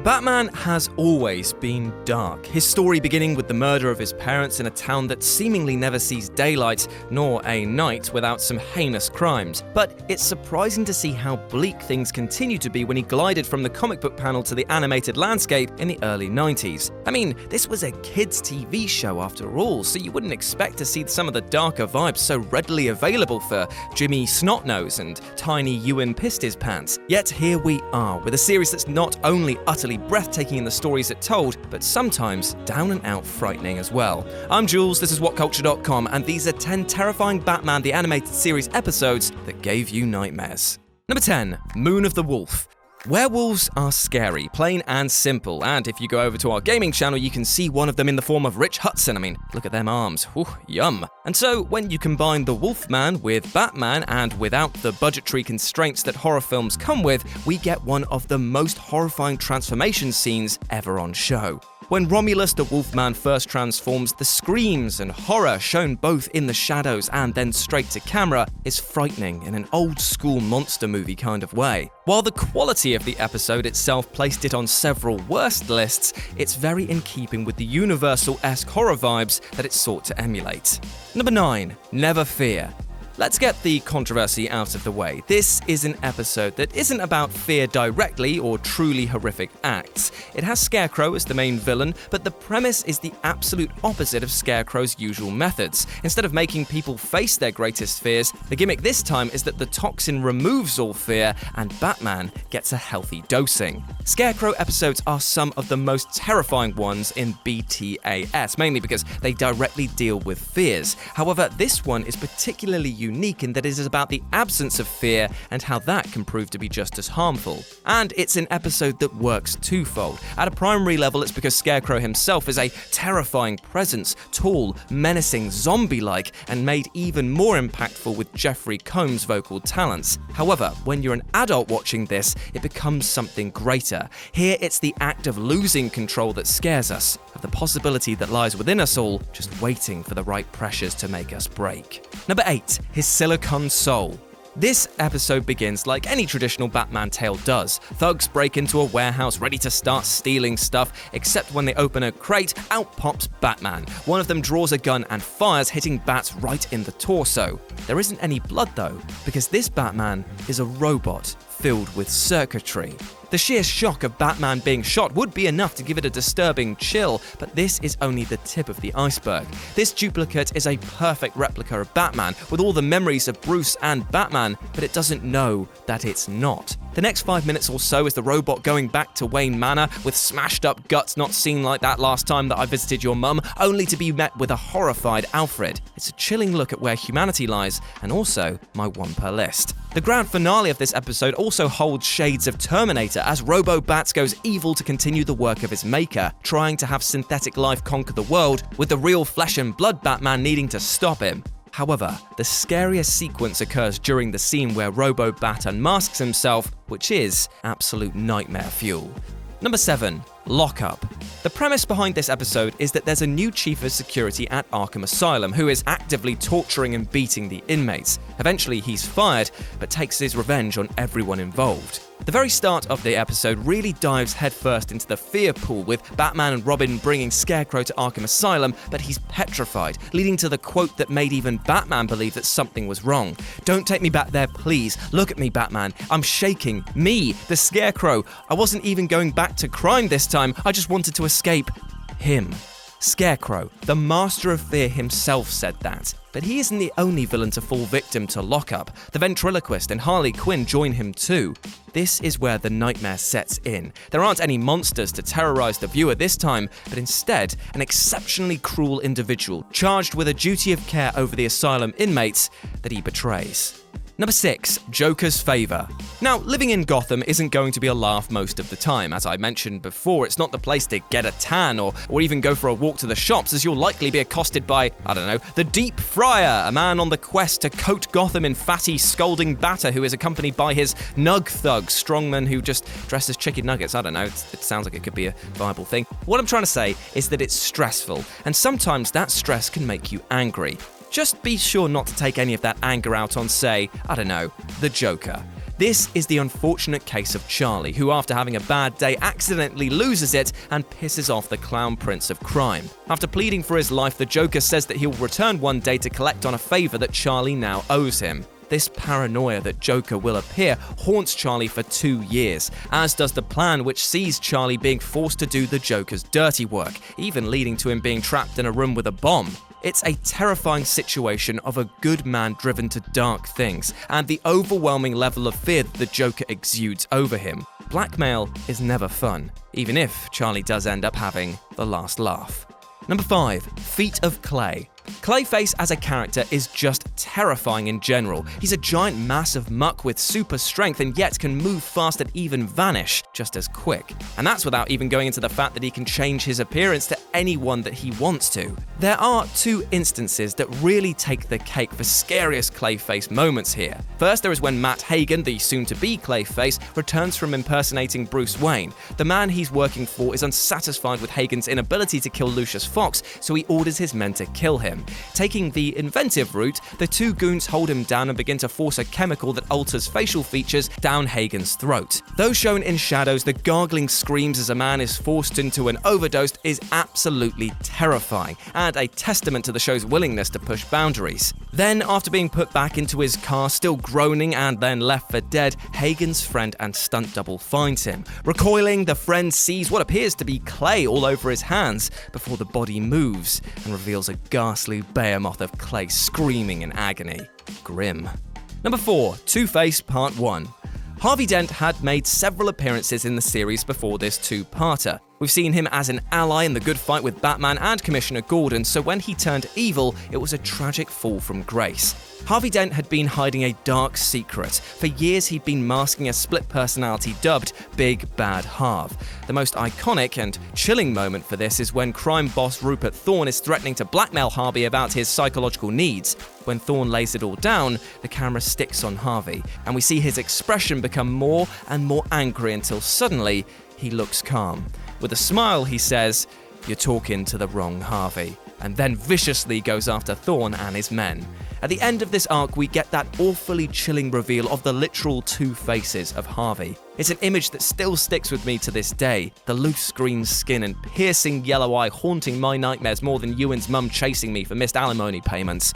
Batman has always been dark, his story beginning with the murder of his parents in a town that seemingly never sees daylight nor a night without some heinous crimes. But it's surprising to see how bleak things continue to be when he glided from the comic book panel to the animated landscape in the early 90s. I mean, this was a kids' TV show after all, so you wouldn't expect to see some of the darker vibes so readily available for Jimmy Snotnose and Tiny Ewan Pissed His Pants. Yet here we are, with a series that's not only utterly breathtaking in the stories it told, but sometimes down and out frightening as well. I'm Jules, this is WhatCulture.com, and these are 10 terrifying Batman the Animated Series episodes that gave you nightmares. Number 10, Moon of the Wolf. Werewolves are scary, plain and simple, and if you go over to our gaming channel, you can see one of them in the form of Rich Hudson. I mean, look at them arms. Whew, yum. And so, when you combine the Wolfman with Batman and without the budgetary constraints that horror films come with, we get one of the most horrifying transformation scenes ever on show. When Romulus the Wolfman first transforms, the screams and horror shown both in the shadows and then straight to camera is frightening in an old-school monster movie kind of way. While the quality of the episode itself placed it on several worst lists, it's very in keeping with the Universal-esque horror vibes that it sought to emulate. Number 9, Never Fear. Let's get the controversy out of the way. This is an episode that isn't about fear directly or truly horrific acts. It has Scarecrow as the main villain, but the premise is the absolute opposite of Scarecrow's usual methods. Instead of making people face their greatest fears, the gimmick this time is that the toxin removes all fear and Batman gets a healthy dosing. Scarecrow episodes are some of the most terrifying ones in BTAS, mainly because they directly deal with fears. However, this one is particularly unique in that it is about the absence of fear and how that can prove to be just as harmful. And it's an episode that works twofold. At a primary level, it's because Scarecrow himself is a terrifying presence, tall, menacing, zombie-like, and made even more impactful with Jeffrey Combs' vocal talents. However, when you're an adult watching this, it becomes something greater. Here, it's the act of losing control that scares us, of the possibility that lies within us all, just waiting for the right pressures to make us break. Number 8, his Silicon Soul. This episode begins like any traditional Batman tale does. Thugs break into a warehouse ready to start stealing stuff, except when they open a crate, out pops Batman. One of them draws a gun and fires, hitting Bats right in the torso. There isn't any blood though, because this Batman is a robot filled with circuitry. The sheer shock of Batman being shot would be enough to give it a disturbing chill, but this is only the tip of the iceberg. This duplicate is a perfect replica of Batman, with all the memories of Bruce and Batman, but it doesn't know that it's not. The next 5 minutes or so is the robot going back to Wayne Manor with smashed up guts not seen like that last time that I visited your mum, only to be met with a horrified Alfred. It's a chilling look at where humanity lies, and also my one per list. The grand finale of this episode also holds shades of Terminator as Robo-Bats goes evil to continue the work of his maker, trying to have synthetic life conquer the world, with the real flesh and blood Batman needing to stop him. However, the scariest sequence occurs during the scene where Robo-Bat unmasks himself, which is absolute nightmare fuel. Number 7, Lockup. The premise behind this episode is that there's a new chief of security at Arkham Asylum who is actively torturing and beating the inmates. Eventually he's fired, but takes his revenge on everyone involved. The very start of the episode really dives headfirst into the fear pool, with Batman and Robin bringing Scarecrow to Arkham Asylum, but he's petrified, leading to the quote that made even Batman believe that something was wrong. "Don't take me back there, please. Look at me, Batman. I'm shaking. Me, the Scarecrow. I wasn't even going back to crime this time. I just wanted to escape him." Scarecrow, the master of fear himself, said that. But he isn't the only villain to fall victim to Lockup. The ventriloquist and Harley Quinn join him too. This is where the nightmare sets in. There aren't any monsters to terrorize the viewer this time, but instead an exceptionally cruel individual charged with a duty of care over the asylum inmates that he betrays. Number 6, Joker's Favor. Now, living in Gotham isn't going to be a laugh most of the time. As I mentioned before, it's not the place to get a tan or even go for a walk to the shops, as you'll likely be accosted by, the Deep Fryer, a man on the quest to coat Gotham in fatty, scolding batter who is accompanied by his Nug Thug, strongman who just dresses chicken nuggets. It sounds like it could be a viable thing. What I'm trying to say is that it's stressful, and sometimes that stress can make you angry. Just be sure not to take any of that anger out on, say, the Joker. This is the unfortunate case of Charlie, who after having a bad day accidentally loses it and pisses off the clown prince of crime. After pleading for his life, the Joker says that he'll return one day to collect on a favor that Charlie now owes him. This paranoia that Joker will appear haunts Charlie for 2 years, as does the plan which sees Charlie being forced to do the Joker's dirty work, even leading to him being trapped in a room with a bomb. It's a terrifying situation of a good man driven to dark things, and the overwhelming level of fear that the Joker exudes over him. Blackmail is never fun, even if Charlie does end up having the last laugh. Number 5. Feet of Clay. Clayface as a character is just terrifying in general. He's a giant mass of muck with super strength and yet can move fast and even vanish just as quick. And that's without even going into the fact that he can change his appearance to anyone that he wants to. There are 2 instances that really take the cake for scariest Clayface moments here. First, there is when Matt Hagen, the soon-to-be Clayface, returns from impersonating Bruce Wayne. The man he's working for is unsatisfied with Hagen's inability to kill Lucius Fox, so he orders his men to kill him. Taking the inventive route, the 2 goons hold him down and begin to force a chemical that alters facial features down Hagen's throat. Though shown in shadows, the gargling screams as a man is forced into an overdose is absolutely terrifying, and a testament to the show's willingness to push boundaries. Then, after being put back into his car, still groaning and then left for dead, Hagen's friend and stunt double finds him. Recoiling, the friend sees what appears to be clay all over his hands before the body moves and reveals a ghastly behemoth of clay screaming in agony. Grim. Number 4. Two-Face Part 1. Harvey Dent had made several appearances in the series before this 2-parter. We've seen him as an ally in the good fight with Batman and Commissioner Gordon, so when he turned evil, it was a tragic fall from grace. Harvey Dent had been hiding a dark secret. For years, he'd been masking a split personality dubbed Big Bad Harv. The most iconic and chilling moment for this is when crime boss Rupert Thorne is threatening to blackmail Harvey about his psychological needs. When Thorne lays it all down, the camera sticks on Harvey, and we see his expression become more and more angry until suddenly, he looks calm. With a smile, he says, "You're talking to the wrong Harvey," and then viciously goes after Thorne and his men. At the end of this arc, we get that awfully chilling reveal of the literal 2 faces of Harvey. It's an image that still sticks with me to this day. The loose green skin and piercing yellow eye haunting my nightmares more than Ewan's mum chasing me for missed alimony payments.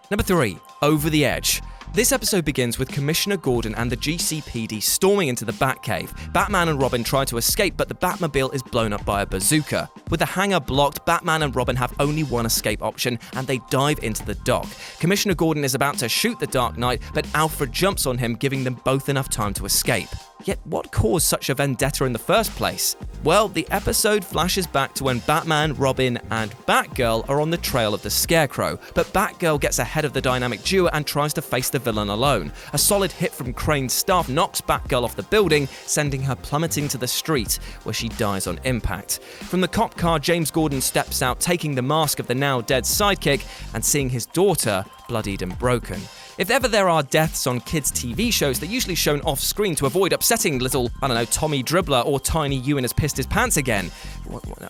Number 3. Over the Edge. This episode begins with Commissioner Gordon and the GCPD storming into the Batcave. Batman and Robin try to escape, but the Batmobile is blown up by a bazooka. With the hangar blocked, Batman and Robin have only one escape option, and they dive into the dock. Commissioner Gordon is about to shoot the Dark Knight, but Alfred jumps on him, giving them both enough time to escape. Yet what caused such a vendetta in the first place? Well, the episode flashes back to when Batman, Robin, and Batgirl are on the trail of the Scarecrow, but Batgirl gets ahead of the dynamic duo and tries to face the villain alone. A solid hit from Crane's staff knocks Batgirl off the building, sending her plummeting to the street, where she dies on impact. From the cop car, James Gordon steps out, taking the mask of the now dead sidekick and seeing his daughter bloodied and broken. If ever there are deaths on kids' TV shows, they're usually shown off-screen to avoid upsetting little, Tommy Dribbler or Tiny Ewan has pissed his pants again.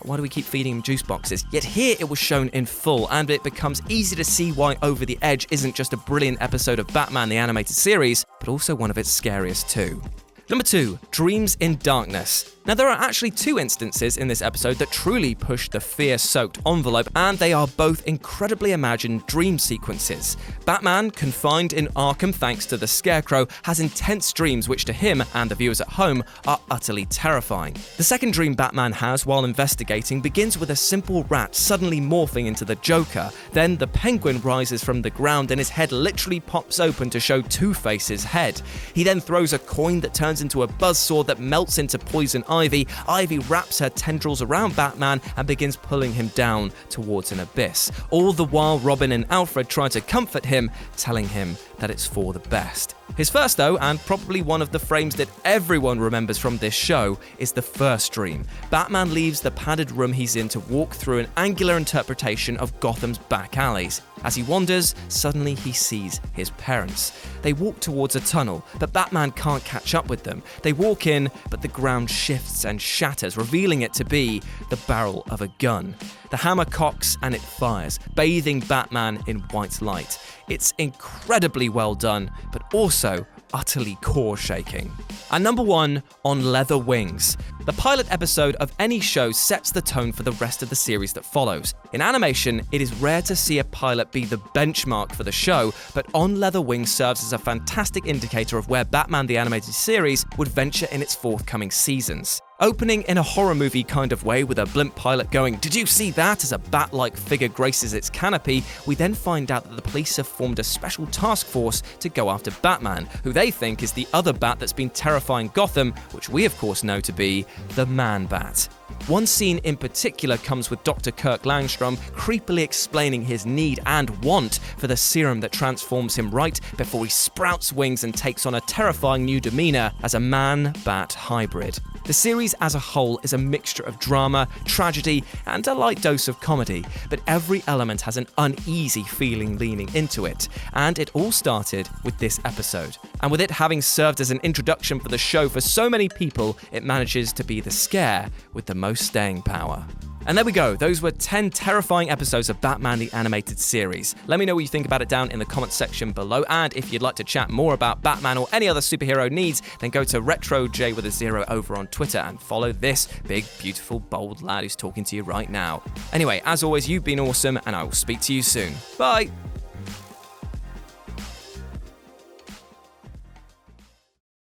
Why do we keep feeding him juice boxes? Yet here it was shown in full, and it becomes easy to see why Over the Edge isn't just a brilliant episode of Batman the Animated Series, but also one of its scariest too. Number 2. Dreams in Darkness. Now, there are actually 2 instances in this episode that truly push the fear-soaked envelope, and they are both incredibly imagined dream sequences. Batman, confined in Arkham thanks to the Scarecrow, has intense dreams which to him and the viewers at home are utterly terrifying. The second dream Batman has while investigating begins with a simple rat suddenly morphing into the Joker. Then the Penguin rises from the ground and his head literally pops open to show Two-Face's head. He then throws a coin that turns into a buzzsaw that melts into poison Ivy. Ivy wraps her tendrils around Batman and begins pulling him down towards an abyss. All the while, Robin and Alfred try to comfort him, telling him that it's for the best. His first, though, and probably one of the frames that everyone remembers from this show, is the first dream. Batman leaves the padded room he's in to walk through an angular interpretation of Gotham's back alleys. As he wanders, suddenly he sees his parents. They walk towards a tunnel, but Batman can't catch up with them. They walk in, but the ground shifts and shatters, revealing it to be the barrel of a gun. The hammer cocks and it fires, bathing Batman in white light. It's incredibly well done, but also utterly core-shaking. And number 1, On Leather Wings. The pilot episode of any show sets the tone for the rest of the series that follows. In animation, it is rare to see a pilot be the benchmark for the show, but On Leather Wings serves as a fantastic indicator of where Batman the Animated Series would venture in its forthcoming seasons. Opening in a horror movie kind of way with a blimp pilot going, "Did you see that?" as a bat-like figure graces its canopy, we then find out that the police have formed a special task force to go after Batman, who they think is the other bat that's been terrifying Gotham, which we of course know to be the Man-Bat. One scene in particular comes with Dr. Kirk Langstrom creepily explaining his need and want for the serum that transforms him right before he sprouts wings and takes on a terrifying new demeanor as a man-bat hybrid. The series as a whole is a mixture of drama, tragedy, and a light dose of comedy, but every element has an uneasy feeling leaning into it, and it all started with this episode. And with it having served as an introduction for the show for so many people, it manages to be the scare with the most staying power. And there we go, those were 10 terrifying episodes of Batman the Animated Series. Let me know what you think about it down in the comments section below, and if you'd like to chat more about Batman or any other superhero needs, then go to RetroJ with a 0 over on Twitter and follow this big, beautiful, bold lad who's talking to you right now. Anyway, as always, you've been awesome, and I will speak to you soon. Bye!